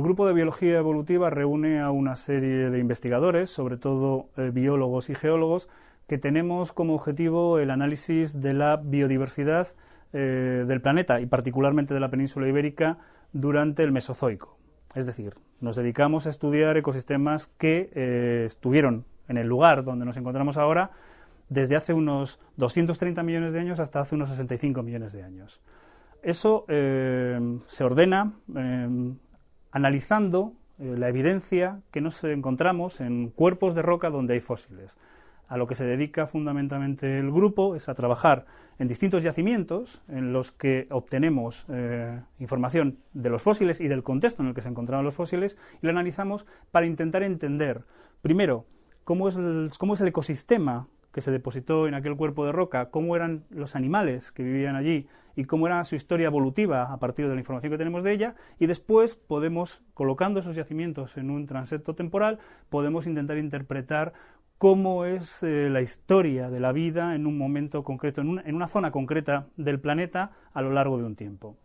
grupo de biología evolutiva reúne a una serie de investigadores, sobre todo biólogos y geólogos, que tenemos como objetivo el análisis de la biodiversidad del planeta y particularmente de la península ibérica durante el Mesozoico. Es decir, nos dedicamos a estudiar ecosistemas que estuvieron en el lugar donde nos encontramos ahora desde hace unos 230 millones de años hasta hace unos 65 millones de años. Eso se ordena analizando la evidencia que nos encontramos en cuerpos de roca donde hay fósiles. A lo que se dedica fundamentalmente el grupo es a trabajar en distintos yacimientos en los que obtenemos información de los fósiles y del contexto en el que se encontraban los fósiles y lo analizamos para intentar entender, primero, cómo es el ecosistema que se depositó en aquel cuerpo de roca, cómo eran los animales que vivían allí y cómo era su historia evolutiva a partir de la información que tenemos de ella, y después podemos, colocando esos yacimientos en un transepto temporal, podemos intentar interpretar cómo es la historia de la vida en un momento concreto, en una zona concreta del planeta a lo largo de un tiempo.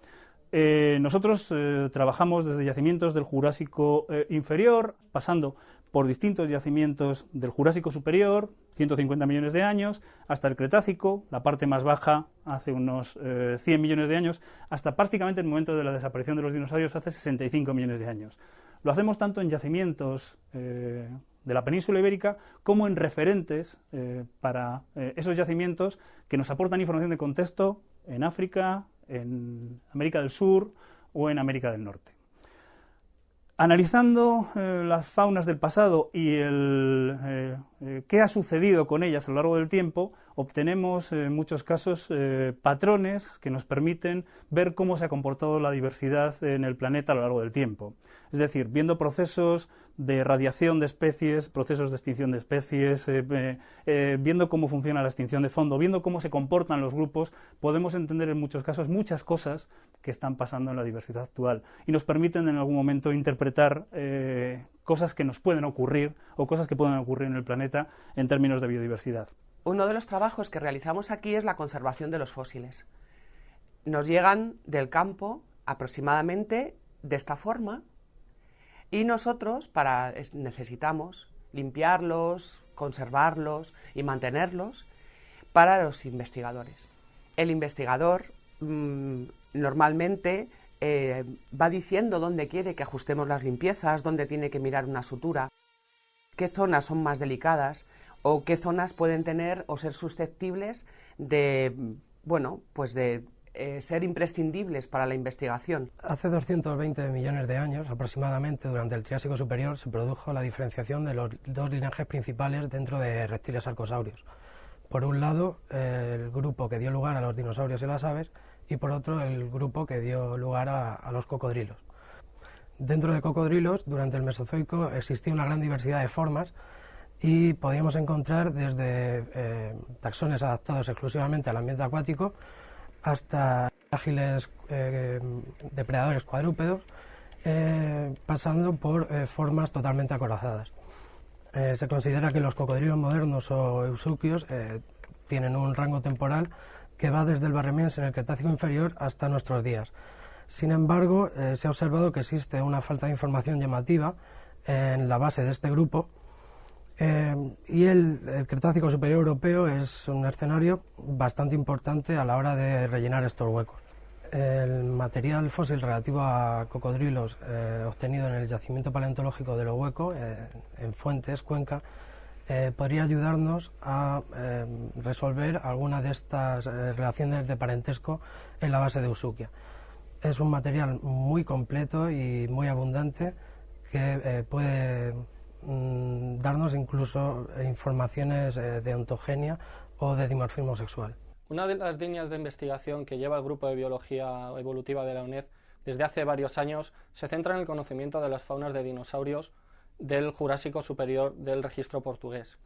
Nosotros trabajamos desde yacimientos del Jurásico inferior, pasando por distintos yacimientos del Jurásico superior, 150 millones de años, hasta el Cretácico, la parte más baja, hace unos 100 millones de años, hasta prácticamente el momento de la desaparición de los dinosaurios, hace 65 millones de años. Lo hacemos tanto en yacimientos de la península ibérica como en referentes para esos yacimientos que nos aportan información de contexto en África, en América del Sur o en América del Norte. Analizando las faunas del pasado y qué ha sucedido con ellas a lo largo del tiempo, obtenemos en muchos casos patrones que nos permiten ver cómo se ha comportado la diversidad en el planeta a lo largo del tiempo. Es decir, viendo procesos de radiación de especies, procesos de extinción de especies, viendo cómo funciona la extinción de fondo, viendo cómo se comportan los grupos, podemos entender en muchos casos muchas cosas que están pasando en la diversidad actual y nos permiten en algún momento interpretar cosas que nos pueden ocurrir o cosas que pueden ocurrir en el planeta en términos de biodiversidad. Uno de los trabajos que realizamos aquí es la conservación de los fósiles. Nos llegan del campo aproximadamente de esta forma y nosotros necesitamos limpiarlos, conservarlos y mantenerlos para los investigadores. El investigador normalmente va diciendo dónde quiere que ajustemos las limpiezas, dónde tiene que mirar una sutura, qué zonas son más delicadas o qué zonas pueden tener o ser susceptibles de ser imprescindibles para la investigación. Hace 220 millones de años, aproximadamente, durante el Triásico superior, se produjo la diferenciación de los dos linajes principales dentro de reptiles arcosaurios. Por un lado, el grupo que dio lugar a los dinosaurios y las aves, y por otro, el grupo que dio lugar a los cocodrilos. Dentro de cocodrilos, durante el Mesozoico, existía una gran diversidad de formas y podíamos encontrar desde taxones adaptados exclusivamente al ambiente acuático hasta ágiles depredadores cuadrúpedos, pasando por formas totalmente acorazadas. Se considera que los cocodrilos modernos o eusuquios tienen un rango temporal que va desde el Barremiense en el Cretácico inferior hasta nuestros días. Sin embargo, se ha observado que existe una falta de información llamativa en la base de este grupo y el Cretácico superior europeo es un escenario bastante importante a la hora de rellenar estos huecos. El material fósil relativo a cocodrilos obtenido en el yacimiento paleontológico de Lo Hueco, en Fuentes, Cuenca, podría ayudarnos a resolver alguna de estas relaciones de parentesco en la base de Eusuquia. Es un material muy completo y muy abundante que puede darnos incluso informaciones de ontogenia o de dimorfismo sexual. Una de las líneas de investigación que lleva el Grupo de Biología Evolutiva de la UNED desde hace varios años se centra en el conocimiento de las faunas de dinosaurios del Jurásico superior del registro portugués.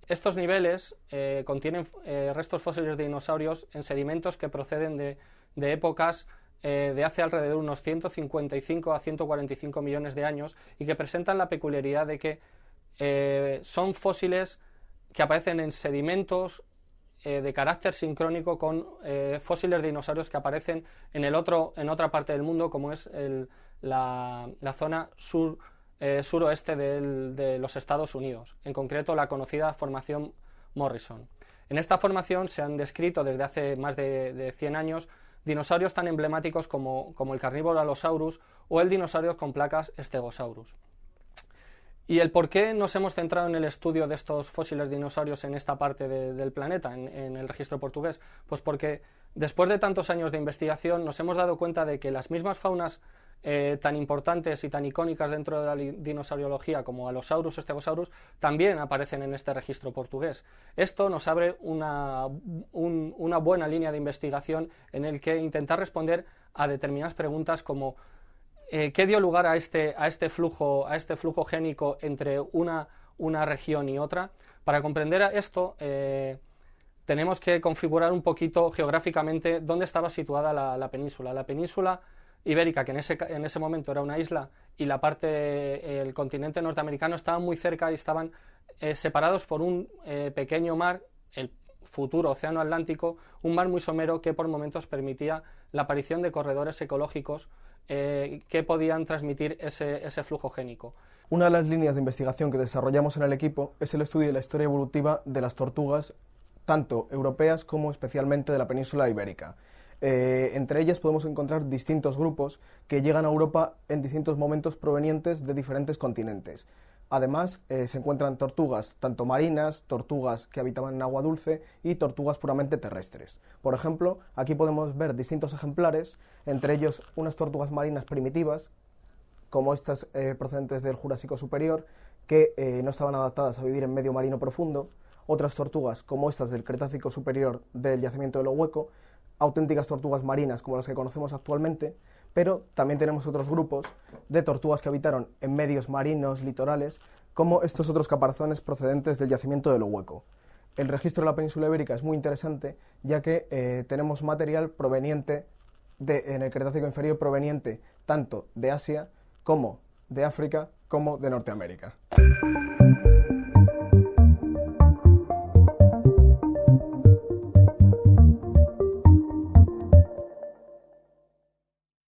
Estos niveles contienen restos fósiles de dinosaurios en sedimentos que proceden de épocas de hace alrededor de unos 155 a 145 millones de años y que presentan la peculiaridad de que son fósiles que aparecen en sedimentos de carácter sincrónico con fósiles de dinosaurios que aparecen en otra parte del mundo, como es la zona suroeste de los Estados Unidos, en concreto la conocida formación Morrison. En esta formación se han descrito desde hace más de 100 años dinosaurios tan emblemáticos como el carnívoro Allosaurus o el dinosaurio con placas Stegosaurus. ¿Y el por qué nos hemos centrado en el estudio de estos fósiles dinosaurios en esta parte del planeta, en el registro portugués? Pues porque después de tantos años de investigación nos hemos dado cuenta de que las mismas faunas tan importantes y tan icónicas dentro de la dinosauriología como Allosaurus o Stegosaurus también aparecen en este registro portugués. Esto nos abre una buena línea de investigación en el que intentar responder a determinadas preguntas como ¿qué dio lugar a este flujo génico entre una región y otra? Para comprender esto tenemos que configurar un poquito geográficamente dónde estaba situada la península. La península ibérica, que en ese momento era una isla, y el continente norteamericano estaban muy cerca y estaban separados por un pequeño mar, el futuro océano Atlántico, un mar muy somero que por momentos permitía la aparición de corredores ecológicos que podían transmitir ese flujo génico. Una de las líneas de investigación que desarrollamos en el equipo es el estudio de la historia evolutiva de las tortugas, tanto europeas como especialmente de la península ibérica. Entre ellas podemos encontrar distintos grupos que llegan a Europa en distintos momentos provenientes de diferentes continentes. Además, se encuentran tortugas tanto marinas, tortugas que habitaban en agua dulce y tortugas puramente terrestres. Por ejemplo, aquí podemos ver distintos ejemplares, entre ellos unas tortugas marinas primitivas, como estas procedentes del Jurásico superior, que no estaban adaptadas a vivir en medio marino profundo, otras tortugas como estas del Cretácico superior del yacimiento de Lo Hueco, auténticas tortugas marinas como las que conocemos actualmente, pero también tenemos otros grupos de tortugas que habitaron en medios marinos, litorales, como estos otros caparazones procedentes del yacimiento de Lo Hueco. El registro de la península ibérica es muy interesante, ya que tenemos material proveniente en el Cretácico inferior proveniente tanto de Asia como de África como de Norteamérica.